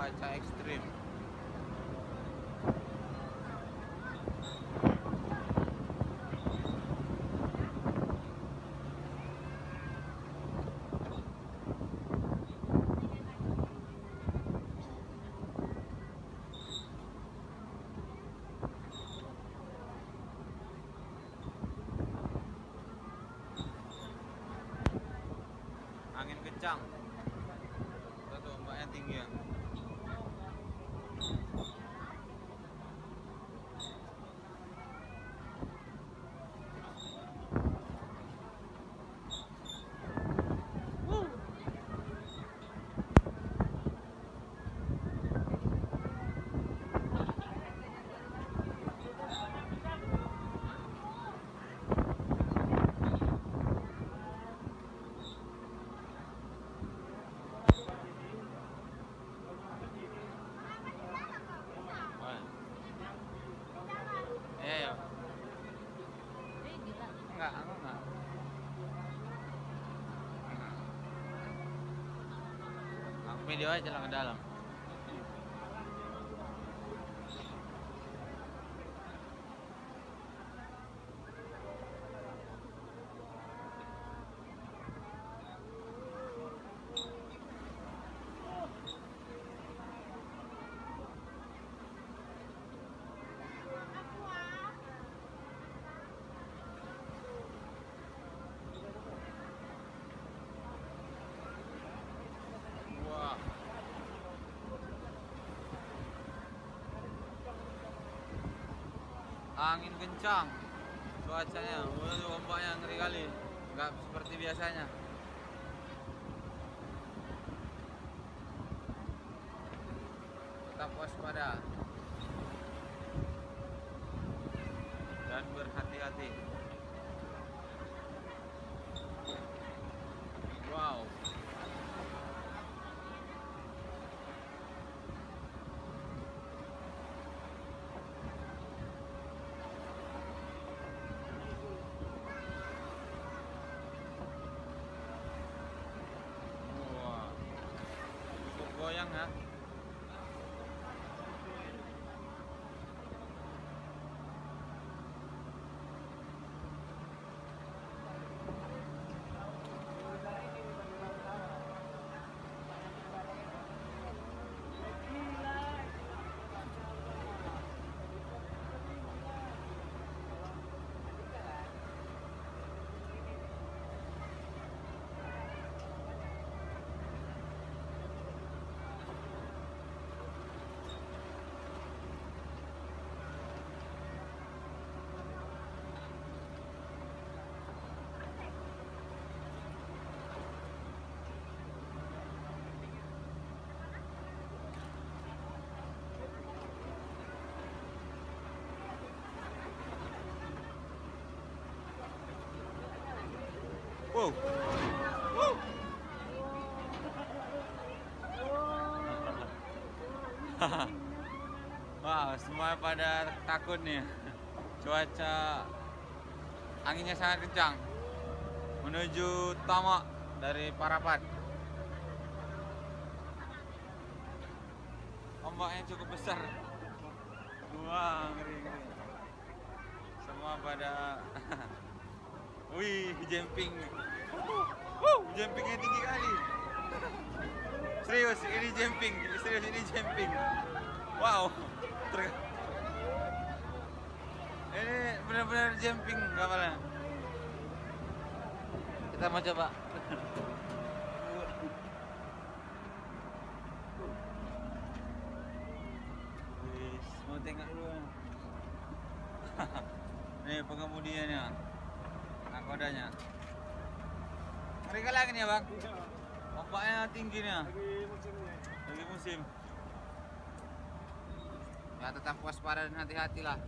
cuaca ekstrim. Angin kencang. Tuh ombaknya tinggi ya. Ya. Enggak, aku enggak. Aku video aja lah ke dalam. Angin kencang, cuacanya, ombaknya ngeri kali, nggak seperti biasanya. Tetap waspada dan berhati-hati. Wow. Goyang ya. Wow. Wow, semua pada takut nih. Cuaca anginnya sangat kencang menuju Tomo dari Parapat. Ombaknya cukup besar. Wah, ngeri. Semua pada wih, jumping. Jumpingnya tinggi kali. Serius, ini jumping. Wow. Ini benar-benar jumping kapalnya. Kita mau coba. Mau tengok dulu. Nih pengemudinya, nakodanya. Ngeri kali nih ya bang. Ombaknya tinggi nih. Lagi musim. Ya tetap waspada dan hati-hatilah.